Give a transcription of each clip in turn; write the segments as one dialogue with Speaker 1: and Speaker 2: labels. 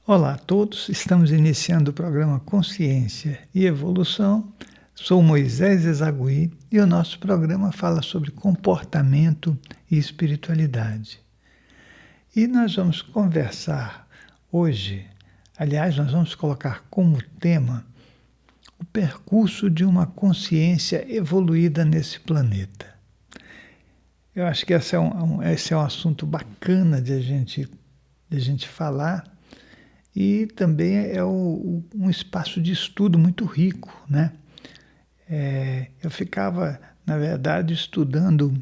Speaker 1: Olá a todos, estamos iniciando o programa Consciência e Evolução. Sou Moisés Ezagui e o nosso programa fala sobre comportamento e espiritualidade. E nós vamos conversar hoje, aliás, nós vamos colocar como tema o percurso de uma consciência evoluída nesse planeta. Eu acho que esse é um assunto bacana de a gente falar. E também é um espaço de estudo muito rico, né? Eu ficava, na verdade, estudando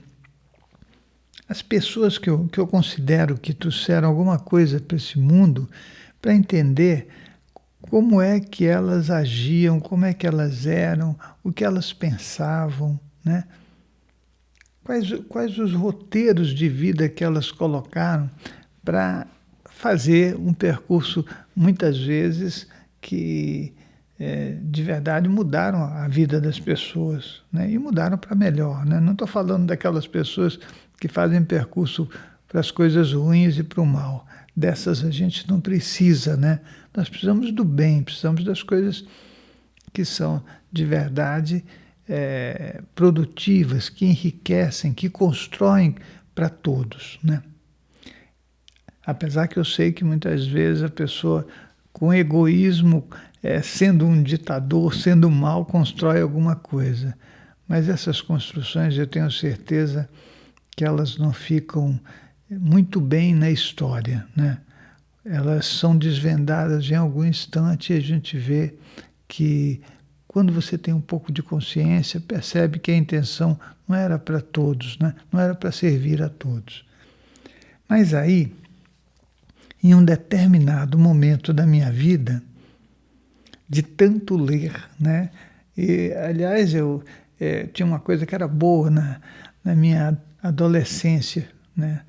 Speaker 1: as pessoas que eu considero que trouxeram alguma coisa para esse mundo, para entender como é que elas agiam, como é que elas eram, o que elas pensavam, né? Quais os roteiros de vida que elas colocaram para fazer um percurso, muitas vezes, que de verdade mudaram a vida das pessoas, né? E mudaram para melhor, né? Não estou falando daquelas pessoas que fazem percurso para as coisas ruins e para o mal. Dessas a gente não precisa, né? Nós precisamos do bem, precisamos das coisas que são de verdade produtivas, que enriquecem, que constroem para todos, né? Apesar que eu sei que muitas vezes a pessoa com egoísmo, sendo um ditador, sendo mal, constrói alguma coisa. Mas essas construções eu tenho certeza que elas não ficam muito bem na história, né? Elas são desvendadas em algum instante e a gente vê que quando você tem um pouco de consciência, percebe que a intenção não era para todos, né? Não era para servir a todos. Mas aí, em um determinado momento da minha vida, de tanto ler, né? E, aliás, eu tinha uma coisa que era boa na minha adolescência, né?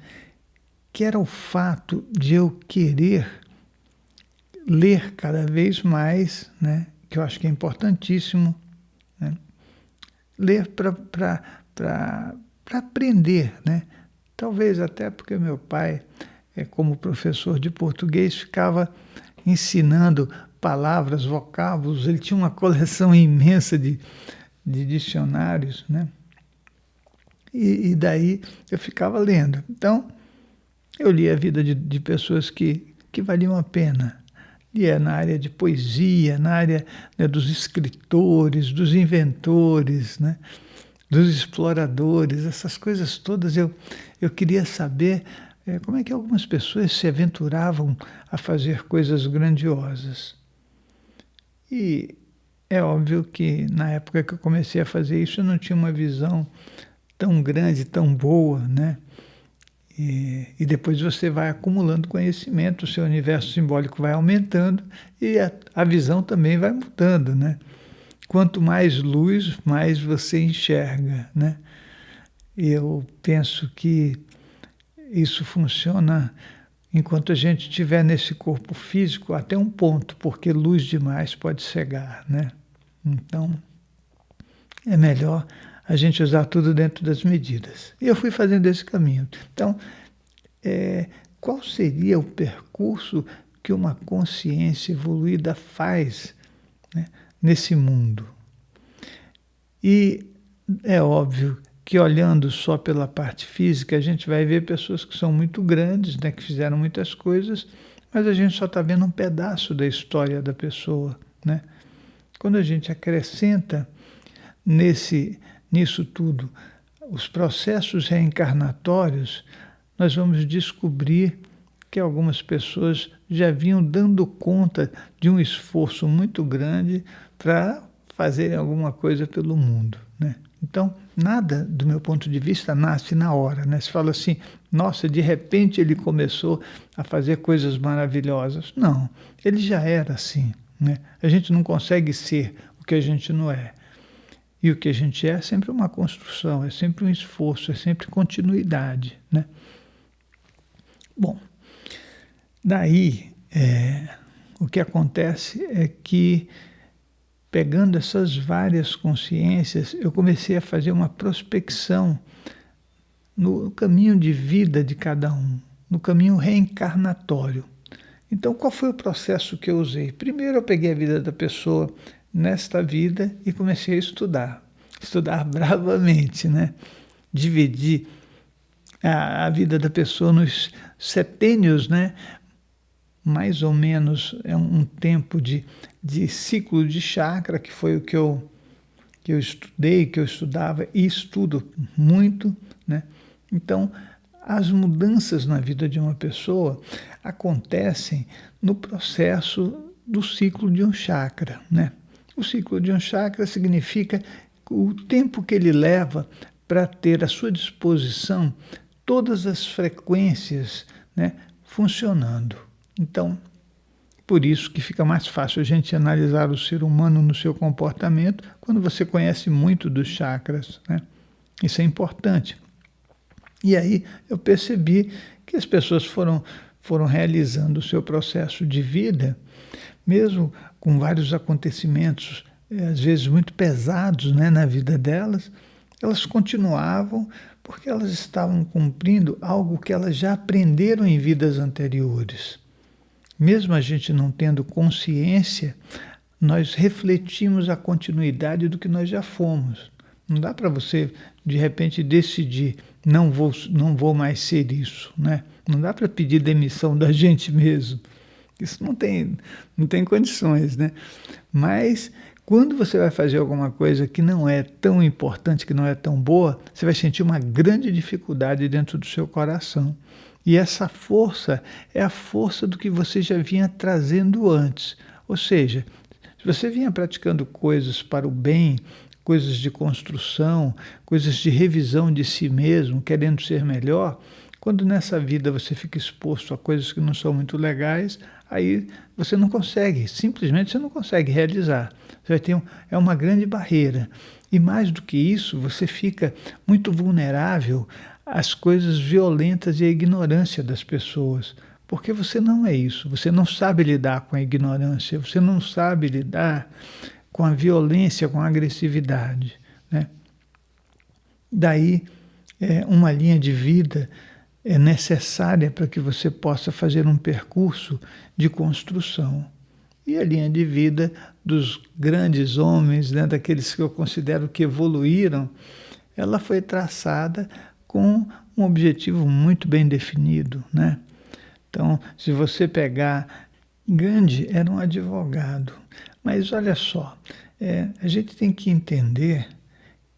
Speaker 1: Que era o fato de eu querer ler cada vez mais, né? Que eu acho que é importantíssimo, né? Ler para aprender, né? Talvez até porque meu pai, como professor de português, ficava ensinando palavras, vocábulos. Ele tinha uma coleção imensa de dicionários, né? E daí eu ficava lendo. Então, eu lia a vida de pessoas que valiam a pena. Lia na área de poesia, na área, né, dos escritores, dos inventores, né, dos exploradores, essas coisas todas. Eu queria saber como é que algumas pessoas se aventuravam a fazer coisas grandiosas. E é óbvio que na época que eu comecei a fazer isso, eu não tinha uma visão tão grande, tão boa, né? E depois você vai acumulando conhecimento, o seu universo simbólico vai aumentando e a visão também vai mudando, né? Quanto mais luz, mais você enxerga, né? Eu penso que isso funciona enquanto a gente estiver nesse corpo físico até um ponto, porque luz demais pode cegar, né? Então, é melhor a gente usar tudo dentro das medidas. E eu fui fazendo esse caminho. Então, qual seria o percurso que uma consciência evoluída faz, né, nesse mundo? E é óbvio que olhando só pela parte física, a gente vai ver pessoas que são muito grandes, né, que fizeram muitas coisas, mas a gente só está vendo um pedaço da história da pessoa, né? Quando a gente acrescenta nisso tudo os processos reencarnatórios, nós vamos descobrir que algumas pessoas já vinham dando conta de um esforço muito grande para fazerem alguma coisa pelo mundo, né? Então, nada, do meu ponto de vista, nasce na hora, né? Se fala assim, nossa, de repente ele começou a fazer coisas maravilhosas. Não, ele já era assim, né? A gente não consegue ser o que a gente não é. E o que a gente é sempre uma construção, é sempre um esforço, é sempre continuidade, né? Bom, daí o que acontece é que, pegando essas várias consciências, eu comecei a fazer uma prospecção no caminho de vida de cada um, no caminho reencarnatório. Então, qual foi o processo que eu usei? Primeiro, eu peguei a vida da pessoa nesta vida e comecei a estudar bravamente, né? Dividi a vida da pessoa nos setênios, né? Mais ou menos é um tempo de ciclo de chakra, que foi o que eu estudei, que eu estudava e estudo muito, né? Então, as mudanças na vida de uma pessoa acontecem no processo do ciclo de um chakra, né? O ciclo de um chakra significa o tempo que ele leva para ter à sua disposição todas as frequências, né, funcionando. Então, por isso que fica mais fácil a gente analisar o ser humano no seu comportamento quando você conhece muito dos chakras, né? Isso é importante. E aí eu percebi que as pessoas foram realizando o seu processo de vida, mesmo com vários acontecimentos, às vezes muito pesados, né, na vida delas, elas continuavam porque elas estavam cumprindo algo que elas já aprenderam em vidas anteriores. Mesmo a gente não tendo consciência, nós refletimos a continuidade do que nós já fomos. Não dá para você, de repente, decidir, não vou mais ser isso, né? Não dá para pedir demissão da gente mesmo. Isso não tem condições, né? Mas quando você vai fazer alguma coisa que não é tão importante, que não é tão boa, você vai sentir uma grande dificuldade dentro do seu coração. E essa força é a força do que você já vinha trazendo antes. Ou seja, se você vinha praticando coisas para o bem, coisas de construção, coisas de revisão de si mesmo, querendo ser melhor, quando nessa vida você fica exposto a coisas que não são muito legais, aí você não consegue, simplesmente você não consegue realizar. Você vai ter é uma grande barreira. E mais do que isso, você fica muito vulnerável às coisas violentas e à ignorância das pessoas. Porque você não é isso, você não sabe lidar com a ignorância, você não sabe lidar com a violência, com a agressividade, né? Daí, uma linha de vida é necessária para que você possa fazer um percurso de construção. E a linha de vida dos grandes homens, né, daqueles que eu considero que evoluíram, ela foi traçada com um objetivo muito bem definido, né? Então, se você pegar, Gandhi era um advogado, mas olha só, a gente tem que entender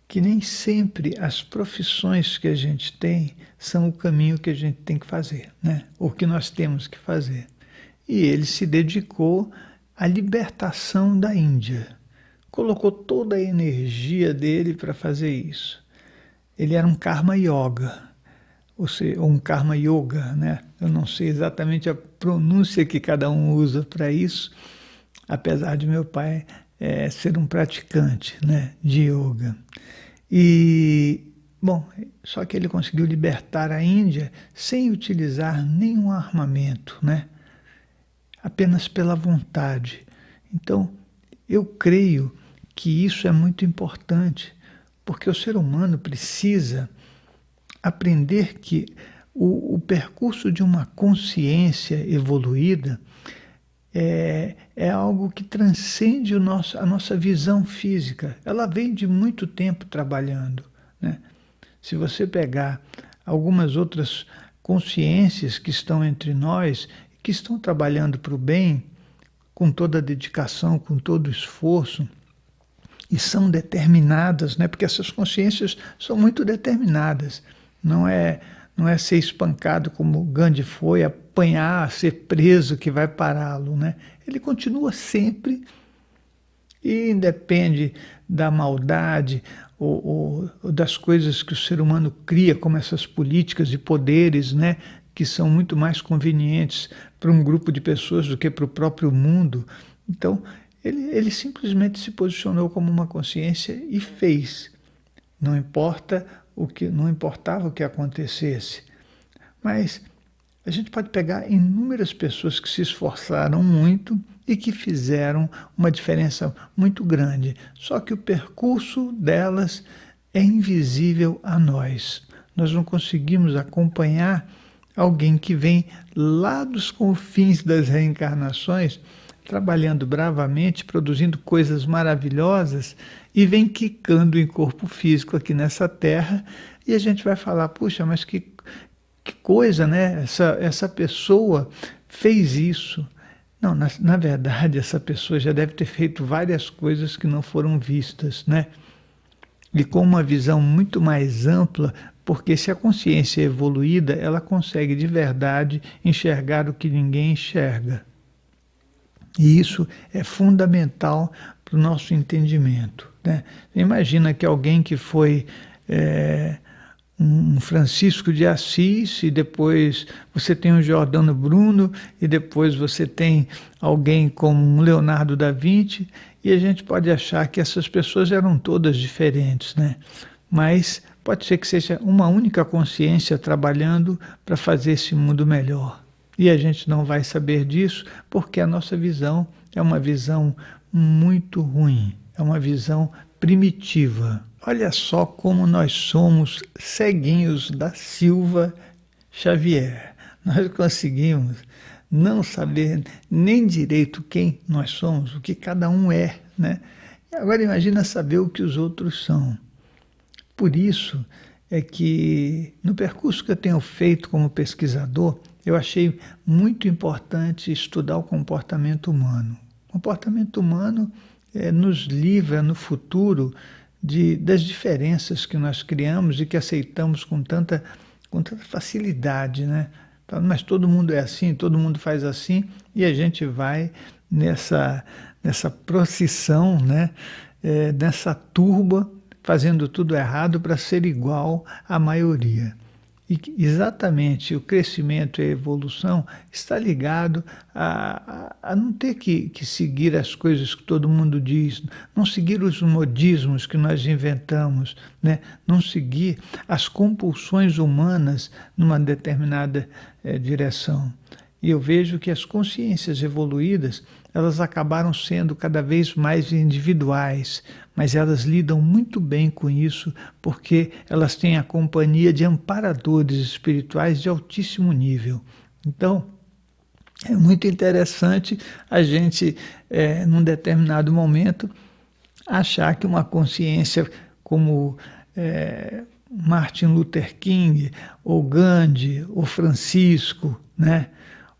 Speaker 1: que nem sempre as profissões que a gente tem são o caminho que a gente tem que fazer, né? O que nós temos que fazer. E ele se dedicou à libertação da Índia. Colocou toda a energia dele para fazer isso. Ele era um karma yoga, ou seja, um karma yoga, né? Eu não sei exatamente a pronúncia que cada um usa para isso, apesar de meu pai ser um praticante, né, de yoga. E, bom, só que ele conseguiu libertar a Índia sem utilizar nenhum armamento, né? Apenas pela vontade. Então, eu creio que isso é muito importante, porque o ser humano precisa aprender que o percurso de uma consciência evoluída é algo que transcende a nossa visão física. Ela vem de muito tempo trabalhando, né? Se você pegar algumas outras consciências que estão entre nós, que estão trabalhando para o bem, com toda a dedicação, com todo o esforço, e são determinadas, né? Porque essas consciências são muito determinadas. Não é ser espancado como Gandhi foi, apanhar, ser preso que vai pará-lo, né? Ele continua sempre e independe da maldade ou das coisas que o ser humano cria, como essas políticas e poderes, né? Que são muito mais convenientes para um grupo de pessoas do que para o próprio mundo. Então, ele simplesmente se posicionou como uma consciência e fez. Não importava o que acontecesse. Mas a gente pode pegar inúmeras pessoas que se esforçaram muito e que fizeram uma diferença muito grande. Só que o percurso delas é invisível a nós. Nós não conseguimos acompanhar alguém que vem lá dos confins das reencarnações, trabalhando bravamente, produzindo coisas maravilhosas e vem quicando em corpo físico aqui nessa terra, e a gente vai falar, puxa, mas que coisa, né? Essa pessoa fez isso. Não, na verdade, essa pessoa já deve ter feito várias coisas que não foram vistas, né? E com uma visão muito mais ampla, porque se a consciência é evoluída, ela consegue de verdade enxergar o que ninguém enxerga. E isso é fundamental para o nosso entendimento, né? Imagina que alguém que foi um Francisco de Assis, e depois você tem um Giordano Bruno, e depois você tem alguém como um Leonardo da Vinci, e a gente pode achar que essas pessoas eram todas diferentes, né? Mas pode ser que seja uma única consciência trabalhando para fazer esse mundo melhor. E a gente não vai saber disso porque a nossa visão é uma visão muito ruim, é uma visão primitiva. Olha só como nós somos ceguinhos da Silva Xavier. Nós conseguimos não saber nem direito quem nós somos, o que cada um é, né? E agora imagina saber o que os outros são. Por isso é que no percurso que eu tenho feito como pesquisador, eu achei muito importante estudar o comportamento humano. O comportamento humano nos livra no futuro das diferenças que nós criamos e que aceitamos com tanta facilidade, né? Mas todo mundo é assim, todo mundo faz assim, e a gente vai nessa procissão, né? Nessa turba, fazendo tudo errado para ser igual à maioria. E exatamente o crescimento e a evolução está ligado a não ter que seguir as coisas que todo mundo diz, não seguir os modismos que nós inventamos, né? Não seguir as compulsões humanas numa determinada direção. E eu vejo que as consciências evoluídas, elas acabaram sendo cada vez mais individuais, mas elas lidam muito bem com isso, porque elas têm a companhia de amparadores espirituais de altíssimo nível. Então, é muito interessante a gente, num determinado momento, achar que uma consciência como Martin Luther King, ou Gandhi, ou Francisco, né?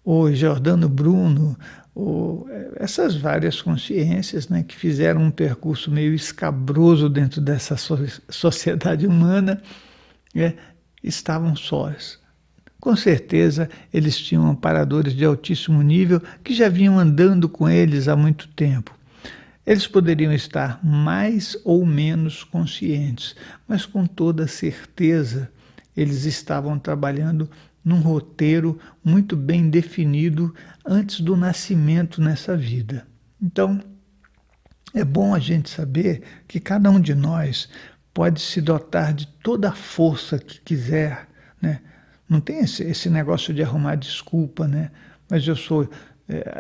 Speaker 1: Ou Giordano Bruno, ou essas várias consciências, né, que fizeram um percurso meio escabroso dentro dessa sociedade humana, estavam sós. Com certeza eles tinham amparadores de altíssimo nível que já vinham andando com eles há muito tempo. Eles poderiam estar mais ou menos conscientes, mas com toda certeza eles estavam trabalhando num roteiro muito bem definido antes do nascimento nessa vida. Então, é bom a gente saber que cada um de nós pode se dotar de toda a força que quiser, né? Não tem esse negócio de arrumar desculpa, né? Mas eu sou...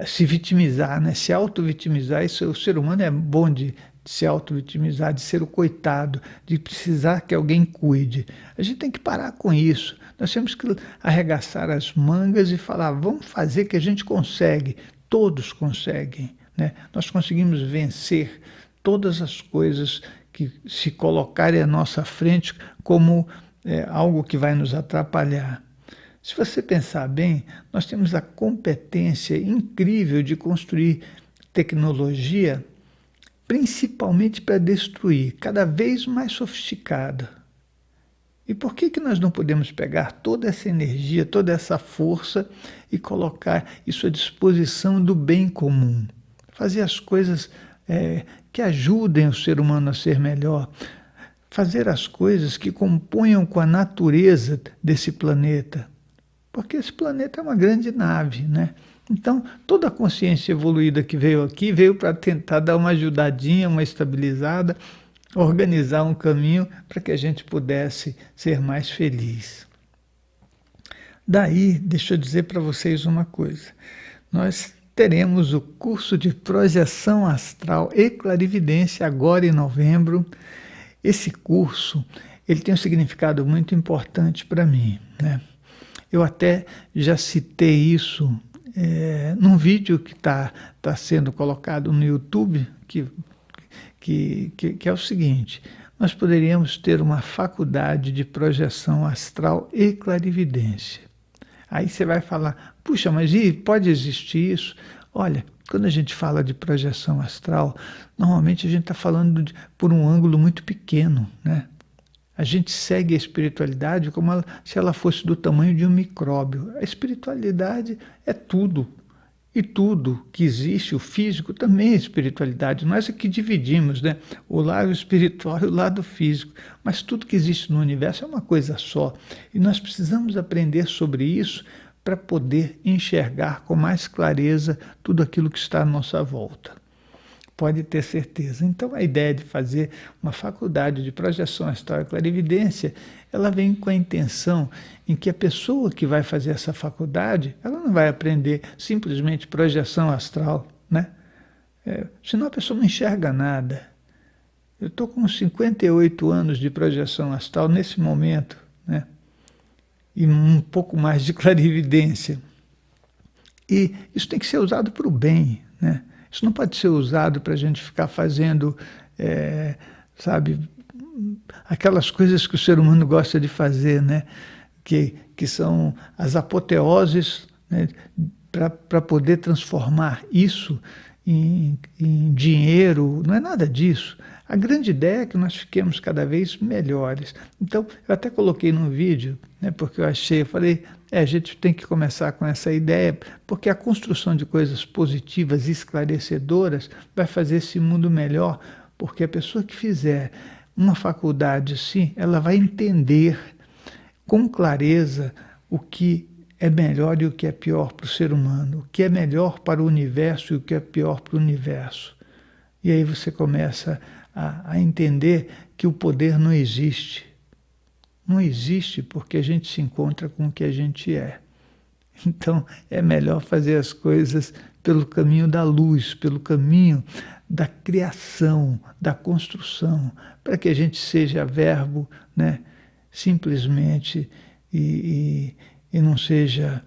Speaker 1: se vitimizar, né? Se auto-vitimizar, isso, o ser humano é bom de se auto-vitimizar, de ser o coitado, de precisar que alguém cuide. A gente tem que parar com isso. Nós temos que arregaçar as mangas e falar, vamos fazer que a gente consegue. Todos conseguem, né? Nós conseguimos vencer todas as coisas que se colocarem à nossa frente como algo que vai nos atrapalhar. Se você pensar bem, nós temos a competência incrível de construir tecnologia, principalmente para destruir, cada vez mais sofisticada. E por que nós não podemos pegar toda essa energia, toda essa força e colocar isso à disposição do bem comum? Fazer as coisas que ajudem o ser humano a ser melhor. Fazer as coisas que componham com a natureza desse planeta. Porque esse planeta é uma grande nave, né? Então, toda a consciência evoluída que veio aqui, veio para tentar dar uma ajudadinha, uma estabilizada, organizar um caminho para que a gente pudesse ser mais feliz. Daí, deixa eu dizer para vocês uma coisa. Nós teremos o curso de projeção astral e clarividência agora em novembro. Esse curso, ele tem um significado muito importante para mim, né? Eu até já citei isso num vídeo que está sendo colocado no YouTube, que é o seguinte: nós poderíamos ter uma faculdade de projeção astral e clarividência. Aí você vai falar, puxa, mas pode existir isso? Olha, quando a gente fala de projeção astral, normalmente a gente está falando por um ângulo muito pequeno, né? A gente segue a espiritualidade como se ela fosse do tamanho de um micróbio. A espiritualidade é tudo. E tudo que existe, o físico, também é espiritualidade. Nós é que dividimos, né? O lado espiritual e o lado físico. Mas tudo que existe no universo é uma coisa só. E nós precisamos aprender sobre isso para poder enxergar com mais clareza tudo aquilo que está à nossa volta. Pode ter certeza. Então, a ideia de fazer uma faculdade de projeção astral e clarividência, ela vem com a intenção em que a pessoa que vai fazer essa faculdade, ela não vai aprender simplesmente projeção astral, né? Senão a pessoa não enxerga nada. Eu estou com 58 anos de projeção astral nesse momento, né? E um pouco mais de clarividência. E isso tem que ser usado para o bem, né? Isso não pode ser usado para a gente ficar fazendo, sabe, aquelas coisas que o ser humano gosta de fazer, né? Que são as apoteoses, né? Para poder transformar isso em dinheiro. Não é nada disso. A grande ideia é que nós fiquemos cada vez melhores. Então, eu até coloquei num vídeo, né, porque eu falei, a gente tem que começar com essa ideia, porque a construção de coisas positivas e esclarecedoras vai fazer esse mundo melhor, porque a pessoa que fizer uma faculdade assim, ela vai entender com clareza o que é melhor e o que é pior para o ser humano, o que é melhor para o universo e o que é pior para o universo. E aí você começa a entender que o poder não existe. Não existe porque a gente se encontra com o que a gente é. Então, é melhor fazer as coisas pelo caminho da luz, pelo caminho da criação, da construção, para que a gente seja verbo, né, simplesmente, e não seja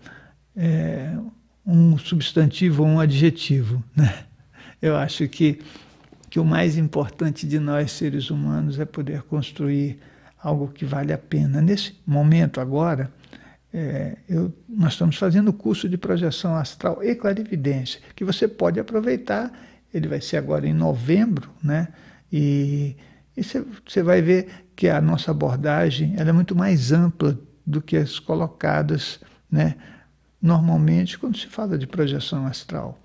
Speaker 1: um substantivo ou um adjetivo, né? Eu acho que o mais importante de nós, seres humanos, é poder construir algo que vale a pena. Nesse momento agora, nós estamos fazendo o curso de projeção astral e clarividência, que você pode aproveitar. Ele vai ser agora em novembro, né? E você vai ver que a nossa abordagem ela é muito mais ampla do que as colocadas, né, normalmente quando se fala de projeção astral.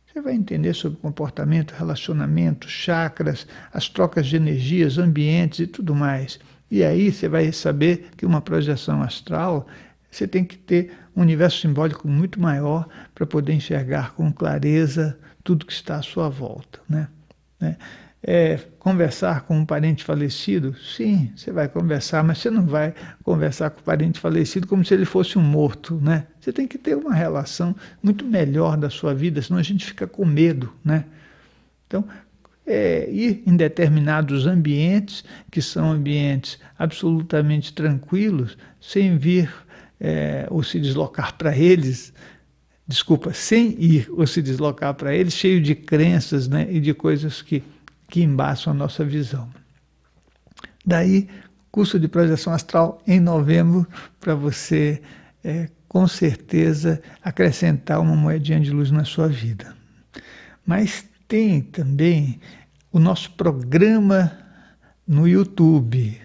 Speaker 1: Você vai entender sobre comportamento, relacionamento, chakras, as trocas de energias, ambientes e tudo mais. E aí você vai saber que uma projeção astral, você tem que ter um universo simbólico muito maior para poder enxergar com clareza tudo que está à sua volta, né? Conversar com um parente falecido, sim, você vai conversar, mas você não vai conversar com o parente falecido como se ele fosse um morto, né? Você tem que ter uma relação muito melhor da sua vida, senão a gente fica com medo, né? Então, ir em determinados ambientes, que são ambientes absolutamente tranquilos, sem vir ou se deslocar para eles, sem ir ou se deslocar para eles, cheio de crenças, né, e de coisas que embaçam a nossa visão. Daí, curso de projeção astral em novembro, para você, com certeza, acrescentar uma moedinha de luz na sua vida. Mas tem também o nosso programa no YouTube.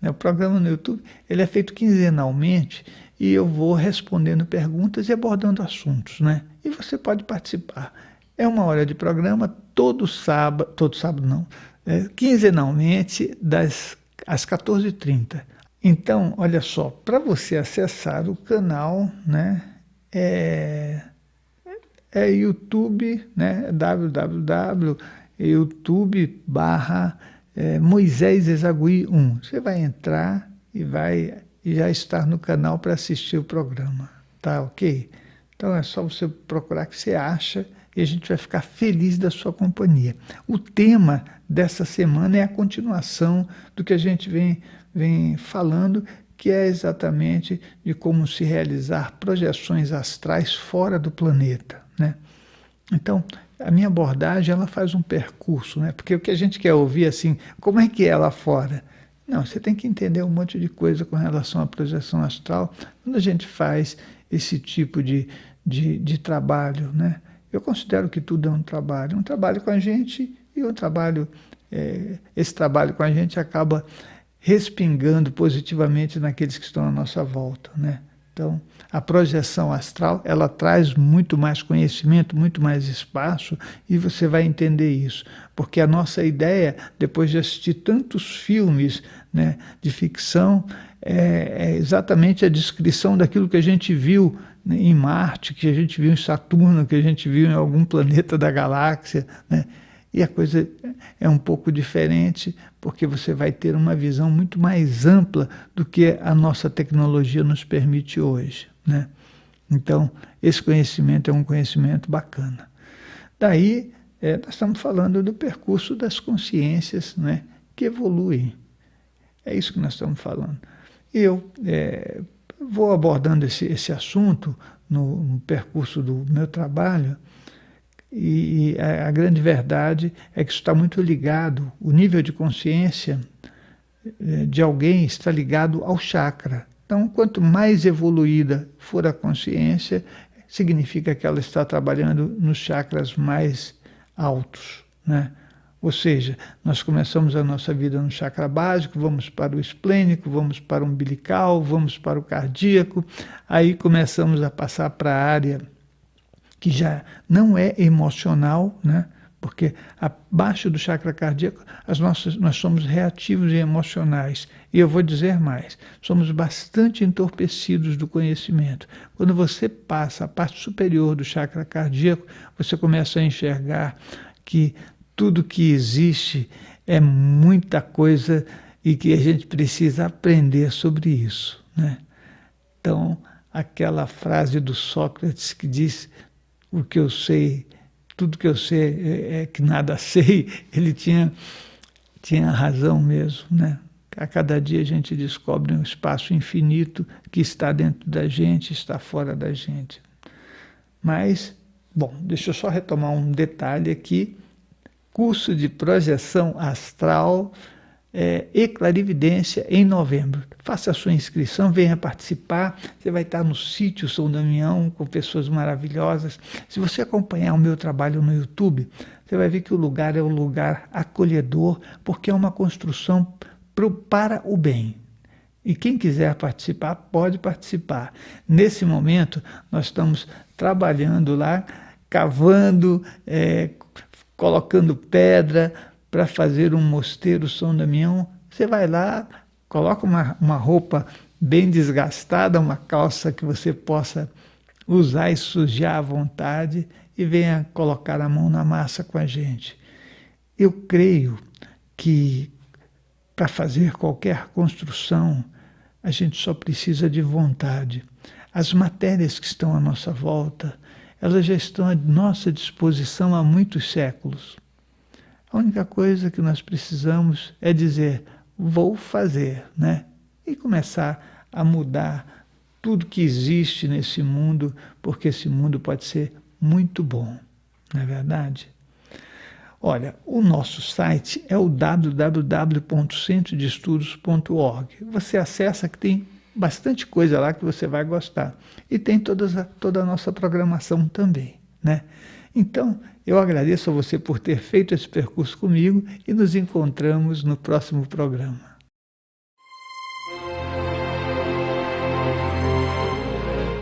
Speaker 1: O programa no YouTube ele é feito quinzenalmente e eu vou respondendo perguntas e abordando assuntos, né? E você pode participar. É 1 hora de programa, todo sábado não, quinzenalmente, às 14h30. Então, olha só, para você acessar o canal, né, YouTube, né, www.youtube.com/Moisés Ezagui 1. Você vai entrar e vai já estar no canal para assistir o programa, tá ok? Então é só você procurar que você acha e a gente vai ficar feliz da sua companhia. O tema dessa semana é a continuação do que a gente vem falando, que é exatamente de como se realizar projeções astrais fora do planeta, né? Então, a minha abordagem, ela faz um percurso, né? Porque o que a gente quer ouvir, assim, como é que é lá fora? Não, você tem que entender um monte de coisa com relação à projeção astral quando a gente faz esse tipo de trabalho, né? Eu considero que tudo é um trabalho com a gente e um trabalho, esse trabalho com a gente acaba respingando positivamente naqueles que estão à nossa volta, né? Então, a projeção astral, ela traz muito mais conhecimento, muito mais espaço, e você vai entender isso. Porque a nossa ideia, depois de assistir tantos filmes, né, de ficção, é exatamente a descrição daquilo que a gente viu, né, em Marte, que a gente viu em Saturno, que a gente viu em algum planeta da galáxia, né? E a coisa é um pouco diferente, porque você vai ter uma visão muito mais ampla do que a nossa tecnologia nos permite hoje, né? Então, esse conhecimento é um conhecimento bacana. Daí, nós estamos falando do percurso das consciências, né, que evoluem. É isso que nós estamos falando. Eu vou abordando esse assunto no percurso do meu trabalho, e a grande verdade é que isso está muito ligado, o nível de consciência de alguém está ligado ao chakra. Então, quanto mais evoluída for a consciência, significa que ela está trabalhando nos chakras mais altos, né? Ou seja, nós começamos a nossa vida no chakra básico, vamos para o esplênico, vamos para o umbilical, vamos para o cardíaco, aí começamos a passar para a área que já não é emocional, né? Porque abaixo do chakra cardíaco nós somos reativos e emocionais. E eu vou dizer mais, somos bastante entorpecidos do conhecimento. Quando você passa a parte superior do chakra cardíaco, você começa a enxergar que tudo que existe é muita coisa e que a gente precisa aprender sobre isso, né? Então, aquela frase do Sócrates que diz: o que eu sei, tudo que eu sei é que nada sei, ele tinha razão mesmo, né? A cada dia a gente descobre um espaço infinito que está dentro da gente, está fora da gente. Mas, bom, deixa eu só retomar um detalhe aqui. Curso de projeção astral e clarividência em novembro. Faça a sua inscrição, venha participar. Você vai estar no sítio São Damião com pessoas maravilhosas. Se você acompanhar o meu trabalho no YouTube, você vai ver que o lugar é um lugar acolhedor, porque é uma construção para o bem. E quem quiser participar, pode participar. Nesse momento, nós estamos trabalhando lá, cavando, colocando pedra para fazer um mosteiro São Damião. Você vai lá, coloca uma roupa bem desgastada, uma calça que você possa usar e sujar à vontade, e venha colocar a mão na massa com a gente. Eu creio que para fazer qualquer construção, a gente só precisa de vontade. As matérias que estão à nossa volta, elas já estão à nossa disposição há muitos séculos. A única coisa que nós precisamos é dizer: vou fazer, né? E começar a mudar tudo que existe nesse mundo, porque esse mundo pode ser muito bom, não é verdade? Olha, o nosso site é o www.centrodeestudos.org. Você acessa, que tem bastante coisa lá que você vai gostar. E tem toda a nossa programação também, né? Então, eu agradeço a você por ter feito esse percurso comigo e nos encontramos no próximo programa.